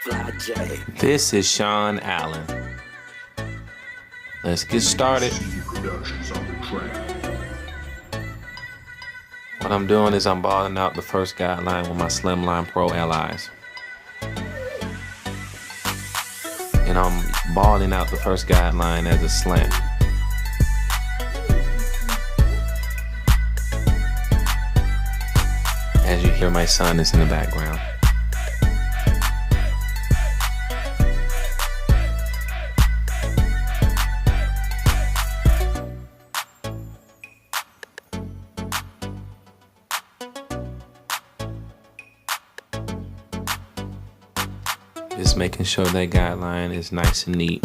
This is Sean Allen. Let's get started. What I'm doing is I'm balling out the first guideline with my Slimline Pro LIs. And I'm balling out the first guideline as a slant. As you hear, my son is in the background. Just making sure that guideline is nice and neat.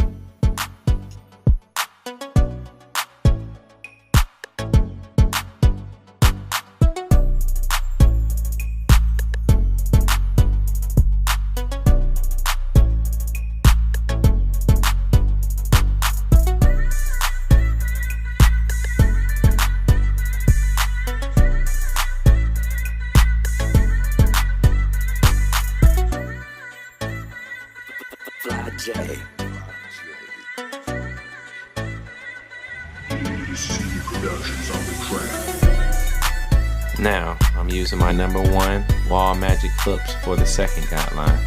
Now, I'm using my #1 wall magic clips for the second guideline.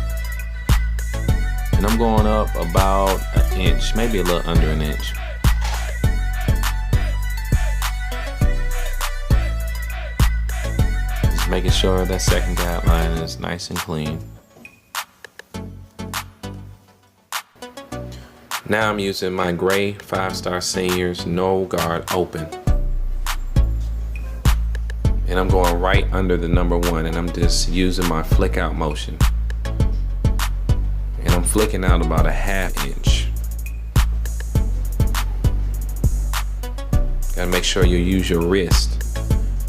And I'm going up about an inch, maybe a little under an inch. Just making sure that second guideline is nice and clean. Now I'm using my gray 5-star seniors no guard open. And I'm going right under the #1 and I'm just using my flick out motion. And I'm flicking out about a ½ inch. Gotta make sure you use your wrist,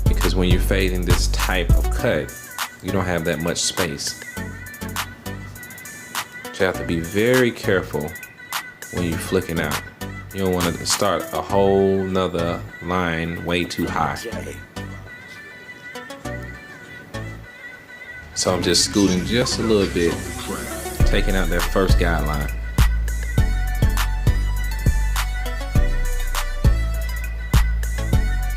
because when you're fading this type of cut, you don't have that much space. But you have to be very careful when you're flicking out. You don't want to start a whole nother line way too high. So I'm just scooting just a little bit, taking out that first guideline.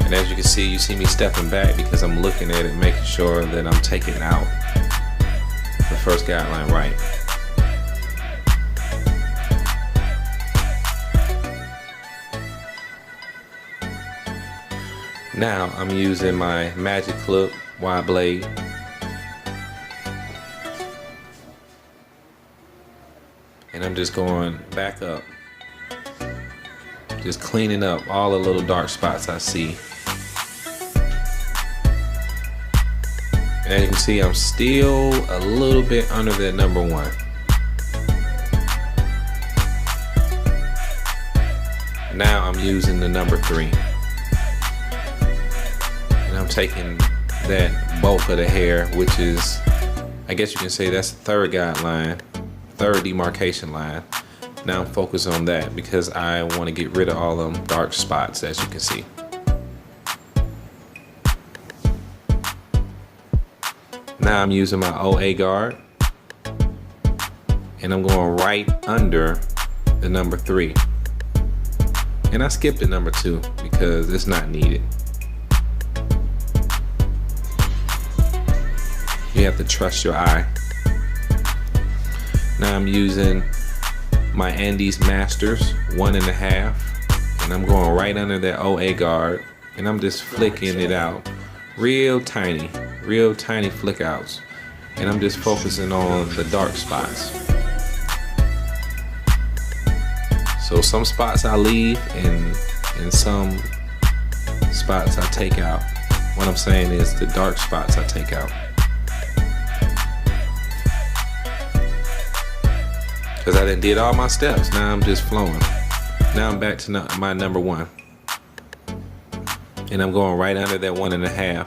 And as you see me stepping back because I'm looking at it, making sure that I'm taking out the first guideline right. Now I'm using my Magic Clip wide blade. And I'm just going back up, just cleaning up all the little dark spots I see. And as you can see, I'm still a little bit under that #1. Now I'm using the #3. And I'm taking that bulk of the hair, which is, I guess you can say that's the third guideline. Third demarcation line. Now I'm focused on that because I want to get rid of all them dark spots, as you can see. Now I'm using my OA guard and I'm going right under the #3. And I skipped the #2 because it's not needed. You have to trust your eye. Now I'm using my Andes Masters 1.5, and I'm going right under that OA guard, and I'm just flicking it out, real tiny flick outs, and I'm just focusing on the dark spots. So some spots I leave, and some spots I take out. What I'm saying is the dark spots I take out. Because I done did all my steps. Now I'm just flowing. Now I'm back to my #1. And I'm going right under that 1.5.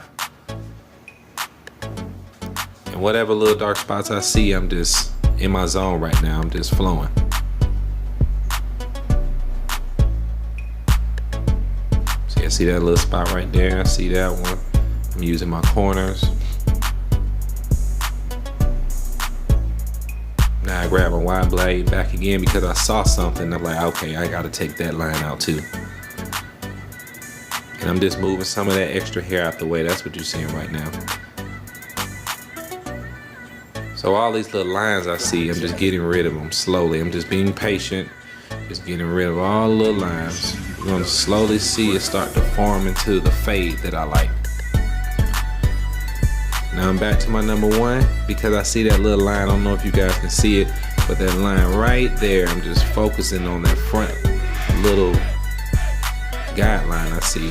And whatever little dark spots I see, I'm just in my zone right now. I'm just flowing. So I see that little spot right there. I see that one. I'm using my corners. Now I grab my wide blade back again because I saw something. I'm like, okay, I gotta take that line out too. And I'm just moving some of that extra hair out the way. That's what you're seeing right now. So all these little lines I see, I'm just getting rid of them slowly. I'm just being patient, just getting rid of all the little lines. You're gonna slowly see it start to form into the fade that I like. Now I'm back to my number one because I see that little line. I don't know if you guys can see it, but that line right there, I'm just focusing on that front little guideline I see.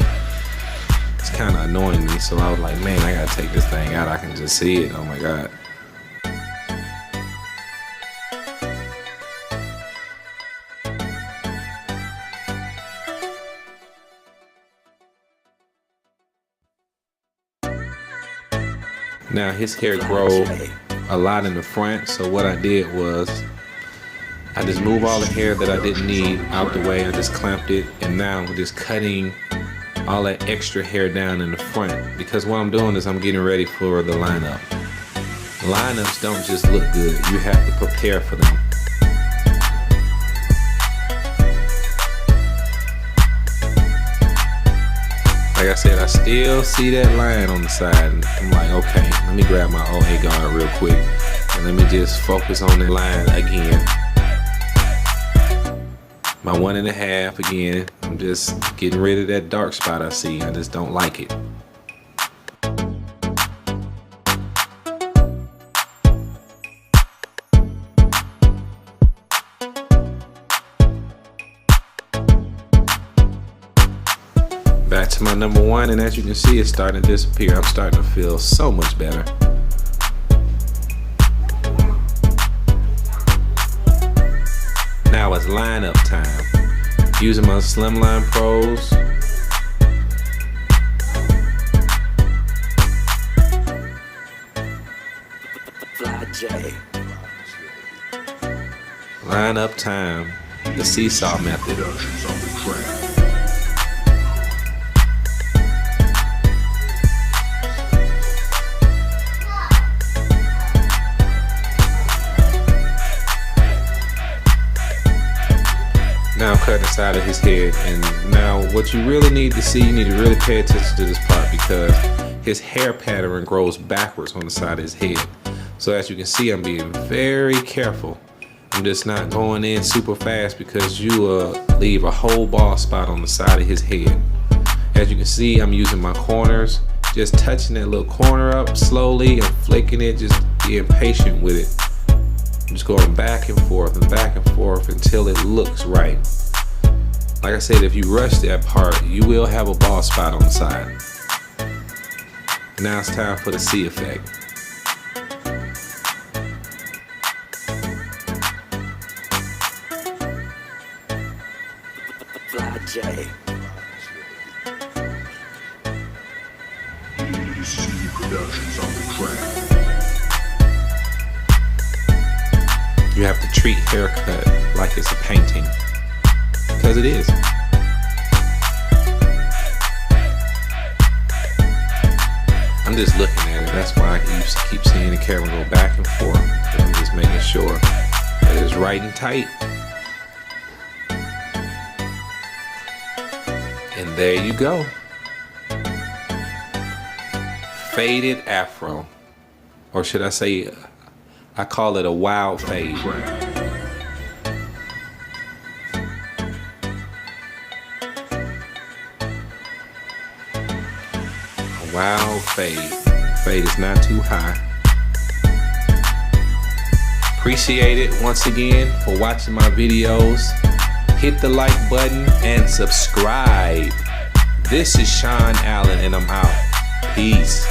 It's kind of annoying me, so I was like, man, I gotta take this thing out. I can just see it. Oh my God. Now his hair grow a lot in the front, so what I did was I just moved all the hair that I didn't need out the way. I just clamped it, and now I'm just cutting all that extra hair down in the front, because what I'm doing is I'm getting ready for the lineup. Lineups don't just look good, you have to prepare for them. Like I said, I still see that line on the side, and I'm like, okay, let me grab my OA guard real quick, and let me just focus on that line again. My 1.5 again, I'm just getting rid of that dark spot I see. I just don't like it. Back to my number one, and as you can see, it's starting to disappear. I'm starting to feel so much better. Now it's lineup time. Using my Slimline Pros. Lineup time. The seesaw method. Now I'm cutting the side of his head, and now what you really need to see, you need to really pay attention to this part, because his hair pattern grows backwards on the side of his head. So as you can see, I'm being very careful. I'm just not going in super fast, because you leave a whole bald spot on the side of his head. As you can see, I'm using my corners, just touching that little corner up slowly and flicking it, just being patient with it. I'm just going back and forth until it looks right. Like I said, if you rush that part, you will have a bald spot on the side. Now it's time for the C effect. You have to treat haircut like it's a painting, because it is. I'm just looking at it. That's why I keep seeing the camera go back and forth. I'm just making sure that it's right and tight. And there you go. Faded afro. Or should I say, I call it a wild fade. A wild fade. Fade is not too high. Appreciate it once again for watching my videos. Hit the like button and subscribe. This is Sean Allen, and I'm out. Peace.